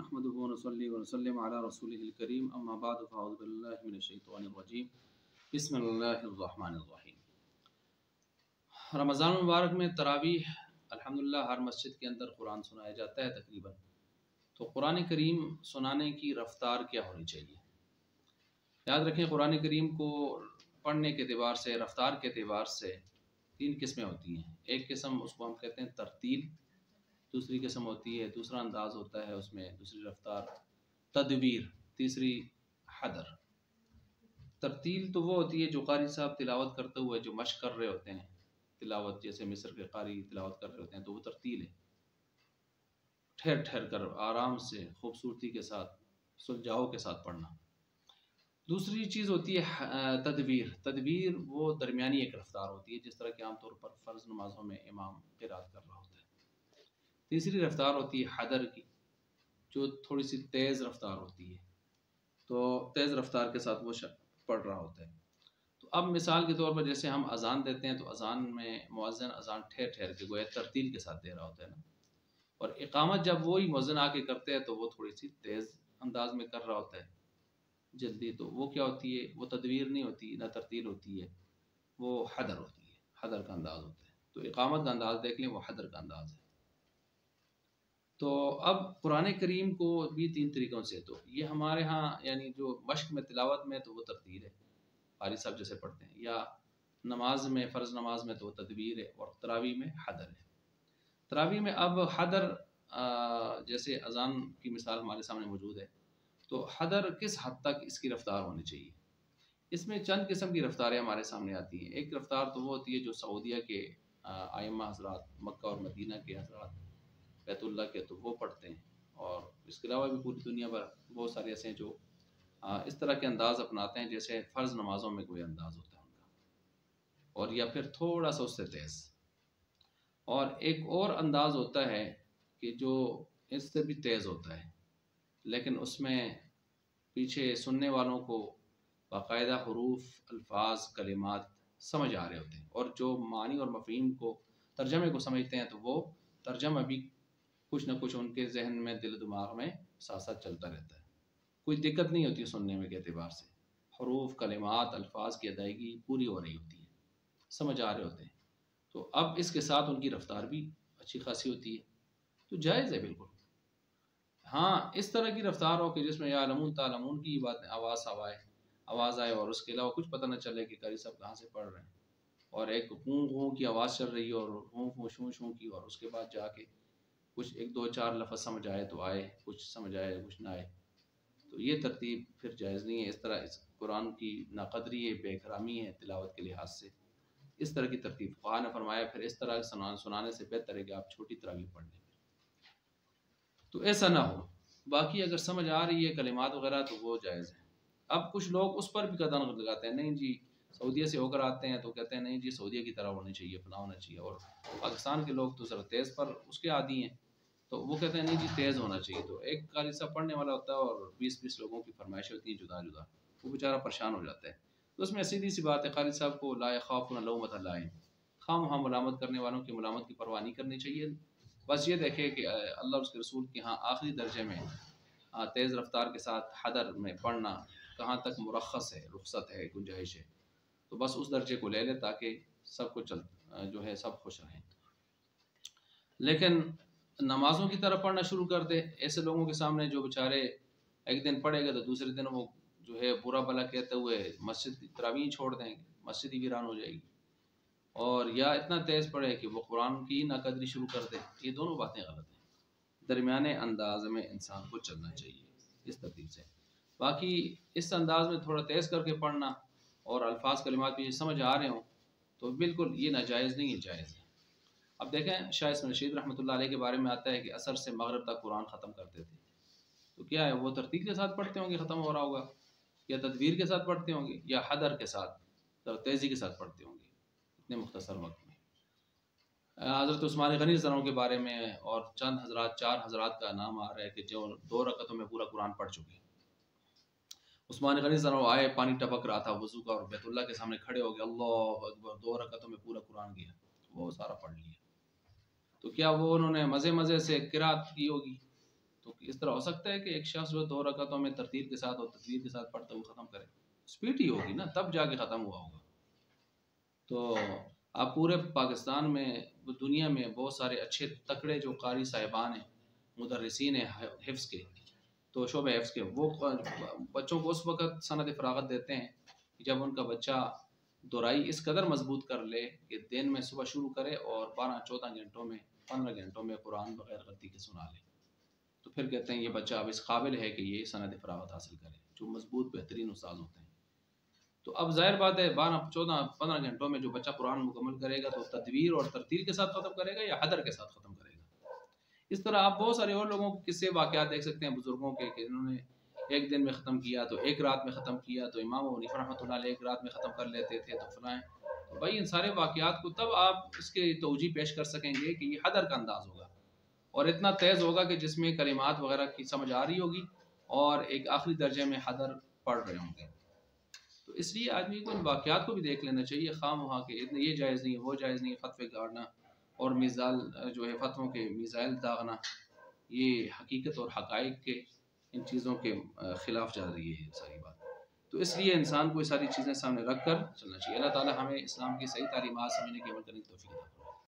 नहमदुहु व नसल्ली व नसल्लिम अला रसूलिहिल करीम अम्मा बाद फ़अऊज़ु बिल्लाहि मिनश शैतानिर रजीम बिस्मिल्लाहिर रहमानिर रहीम। रमज़ान मुबारक में तरावीह अल्हम्दुलिल्लाह हर मस्जिद के अंदर कुरान सुनाया जाता है तकरीबन। तो कुरान करीम सुनाने की रफ्तार क्या होनी चाहिए? याद रखें, कुरान करीम को पढ़ने के एतबार से, रफ्तार के एतबार से तीन किस्में होती हैं। एक किस्म उसको हम कहते हैं तरतील, दूसरी किस्म होती है, दूसरा अंदाज़ होता है उसमें, दूसरी रफ्तार तदवीर, तीसरी हदर। तरतील तो वो होती है जो कारी साहब तिलावत करते हुए जो मश्क कर रहे होते हैं, तिलावत जैसे मिस्र के कारी तिलावत कर रहे होते हैं, तो वो तरतील है। ठहर ठहर कर आराम से खूबसूरती के साथ सुलझाव के साथ पढ़ना। दूसरी चीज़ होती है तदवीर। तदवीर वो दरमियानी एक रफ्तार होती है, जिस तरह के आमतौर पर फ़र्ज़ नमाज़ों में इमाम क़िरात कर रहा होता है। तीसरी रफ्तार होती है हदर की, जो थोड़ी सी तेज़ रफ्तार होती है, तो तेज़ रफ्तार के साथ वो पढ़ रहा होता है। तो अब मिसाल के तौर पर जैसे हम अज़ान देते हैं, तो अज़ान में मुअज़्ज़िन अज़ान ठहर ठहर के गोया तरतील के साथ दे रहा होता है ना, और इक़ामत जब वही मुअज़्ज़िन आके करते हैं तो वो थोड़ी सी तेज़ अंदाज में कर रहा होता है, जल्दी। तो वो क्या होती है, वो तदवीर नहीं होती, ना तरतील होती है, वो हदर होती है, हदर का अंदाज़ होता है। तो इक़ामत का अंदाज़ देख लें, वो हदर का अंदाज़ है। तो अब कुरान करीम को भी तीन तरीक़ों से, तो ये हमारे यहाँ यानी जो मश्क में तिलावत में तो वो तरतील है, क़ारी साहब जैसे पढ़ते हैं, या नमाज में फ़र्ज़ नमाज में तो वो तदवीर है, और तरावी में हदर है। तरावी में अब हदर जैसे अज़ान की मिसाल हमारे सामने मौजूद है, तो हदर किस हद तक इसकी रफ्तार होनी चाहिए? इसमें चंद किस्म की रफ्तारें हमारे सामने आती हैं। एक रफ्तार तो वो होती है जो सऊदिया के आइम्मा हज़रात, मक्का और मदीना के हज़रात, बैतुल्लाह के, तो वो पढ़ते हैं। और इसके अलावा भी पूरी दुनिया भर बहुत सारे ऐसे हैं जो इस तरह के अंदाज़ अपनाते हैं जैसे फ़र्ज़ नमाज़ों में कोई अंदाज़ होता है उनका, और या फिर थोड़ा सा उससे तेज़। और एक और अंदाज़ होता है कि जो इससे भी तेज़ होता है, लेकिन उसमें पीछे सुनने वालों को बाकायदा हरूफ, अल्फाज, कलिमात समझ आ रहे होते हैं, और जो मानी और मफ़हीम को, तर्जमे को समझते हैं, तो वो तर्जमा भी कुछ ना कुछ उनके जहन में, दिल दिमाग में साथ साथ चलता रहता है। कोई दिक्कत नहीं होती सुनने में के एतबार से। हरूफ, कलिमात, अल्फाज की अदायगी पूरी हो रही होती है, समझ आ रहे होते हैं। तो अब इसके साथ उनकी रफ्तार भी अच्छी खासी होती है, तो जायज़ है बिल्कुल। हाँ, इस तरह की रफ्तार हो कि जिसमें या लमून तालमून की बात आवाज़ आए और उसके अलावा कुछ पता न चले कि कारी साहब कहाँ से पढ़ रहे हैं, और एक हूँ हूँ की आवाज़ चल रही है, और हूँ हूँ शूँ शूँ की, और उसके बाद जाके कुछ एक दो चार लफ्ज़ समझ आए तो आए, कुछ समझ आए कुछ ना आए, तो ये तरतीब फिर जायज़ नहीं है। इस तरह इस कुरान की नाक़दरी है, बेकरामी है तिलावत के लिहाज से। इस तरह की तरतीब फ़ुक़हा ने फरमाया, फिर इस तरह सुनाने से बेहतर है कि आप छोटी तरावीह पढ़ लें, तो ऐसा ना हो। बाकी अगर समझ आ रही है कलिमात वगैरह तो वो जायज़ है। अब कुछ लोग उस पर भी कदम लगाते हैं, नहीं जी सऊदीया से होकर आते हैं तो कहते हैं नहीं जी सऊदीया की तरह होनी चाहिए, फलां होना चाहिए, और पाकिस्तान के लोग तो ज़रा तेज़ पर उसके आदी हैं, तो वो कहते हैं नहीं जी तेज़ होना चाहिए। तो एक कारी साहब पढ़ने वाला होता है और 20-20 लोगों की फरमाइशें होती हैं जुदा जुदा, वो बेचारा परेशान हो जाता है। तो उसमें सीधी सी बात है, कारी साहब को ला यख़ाफ़ून लौमत लाइम, खाम मुलामत करने वालों की मुलामत की परवाह नहीं करनी चाहिए। बस ये देखें कि अल्लाह उसके रसूल के यहाँ आखिरी दर्जे में तेज़ रफ्तार के साथ हदर में पढ़ना कहाँ तक मुरख़्ख़स है, रुख़सत है, गुंजाइश है, तो बस उस दर्जे को ले ले ताकि सब कुछ जो है सब खुश रहें। लेकिन नमाज़ों की तरफ पढ़ना शुरू कर दे ऐसे लोगों के सामने जो बेचारे एक दिन पढ़ेगा तो दूसरे दिन वो जो है बुरा भला कहते हुए मस्जिद तरावीह छोड़ देंगे, मस्जिद ही वीरान हो जाएगी, और या इतना तेज़ पढ़े कि वो कुरान की नाक़दरी शुरू कर दे। ये दोनों बातें गलत हैं। दरमियाने अंदाज में इंसान को चलना चाहिए इस तरतीब से। बाकी इस अंदाज में थोड़ा तेज़ करके पढ़ना और अल्फाज कलिमात भी समझ आ रहे हों तो बिल्कुल ये नाजायज़ नहीं है, जायज़ है। अब देखें, शाह इस्माइल रशीद रहमतुल्लाह अलैह के बारे में आता है कि असर से मगरिब तक कुरान ख़त्म करते थे। तो क्या है, वो तरतीब के साथ पढ़ते होंगे, ख़त्म हो रहा होगा, या तदवीर के साथ पढ़ते होंगे, या हदर के साथ तेज़ी के साथ पढ़ते होंगे इतने मुख्तसर वक्त में। हज़रत उस्मान गनी ज़रों के बारे में और चंद हज़रात, 4 हज़रात का नाम आ रहा है कि जो 2 रकअतों में पूरा कुरान पढ़ चुके। उस्मान गनी ज़रों आए, पानी टपक रहा था वज़ू का, और बैतुल्लाह के सामने खड़े हो गए, अल्लाहु अकबर, 2 रकअतों में पूरा कुरान गया, वो सारा पढ़ लिया। तो क्या वो उन्होंने मज़े मज़े से क़िराअत की होगी? तो تو اس طرح ہو سکتا ہے کہ ایک شخص جو 2 رکعتوں میں ترتیل کے ساتھ اور تدبیر کے ساتھ پڑھتے ہوئے ختم کرے، سپیڈ ہی ہوگی نا، تب جا کے ختم ہوا ہوگا۔ تو آپ پورے پاکستان میں، دنیا میں بہت سارے اچھے تکڑے جو قاری صاحبان ہیں، مدرسین ہیں حفظ کے، تو شعبہ حفظ کے، وہ بچوں کو اس وقت سند فراغت دیتے ہیں جب ان کا بچہ درائی اس قدر مضبوط کر لے کہ دن میں صبح شروع کرے اور 12-14 گھنٹوں میں 15 گھنٹوں میں قرآن بغیر غلطی کے سنا لے، تو پھر کہتے ہیں یہ بچہ اب اس قابل ہے کہ یہ سند فراغت حاصل کرے، جو مضبوط بہترین استاد ہوتے ہیں۔ تو اب ظاہر بات ہے 12-14-15 گھنٹوں میں جو بچہ قرآن مکمل کرے گا تو تدویر اور ترتیل کے ساتھ ختم کرے گا یا حدر کے ساتھ ختم کرے گا۔ اس طرح آپ بہت سارے اور لوگوں کے قصے واقعات دیکھ سکتے ہیں بزرگوں کے، کہ انہوں نے ایک دن میں ختم کیا تو ایک رات میں ختم کیا، تو امام ابو حنیفہ رحمۃ اللہ علیہ ایک رات میں ختم کر لیتے تھے، تو فلاں۔ تو بھائی ان سارے واقعات کو تب آپ اس کے توجیہ پیش کر سکیں گے کہ یہ حدر کا انداز ہوگا اور اتنا تیز ہوگا کہ جس میں کلمات وغیرہ کی سمجھ آ رہی ہوگی اور ایک آخری درجے میں حدر پڑھ رہے ہوں گے۔ تو اس لیے آدمی کو ان واقعات کو بھی دیکھ لینا چاہیے، خواہ مخواہ کہ یہ جائز نہیں ہے، وہ جائز نہیں ہے، فتوے گاڑنا اور میزال جو ہے فتووں کے میزائل داغنا، یہ حقیقت اور حقائق کے ان چیزوں کے خلاف جا رہی ہے ساری بات۔ تو اس لیے انسان کو یہ ساری چیزیں سامنے رکھ کر چلنا چاہیے۔ اللہ تعالی ہمیں اسلام کی صحیح تعلیمات سمجھنے کی عمل کرنے کی توفیق دے۔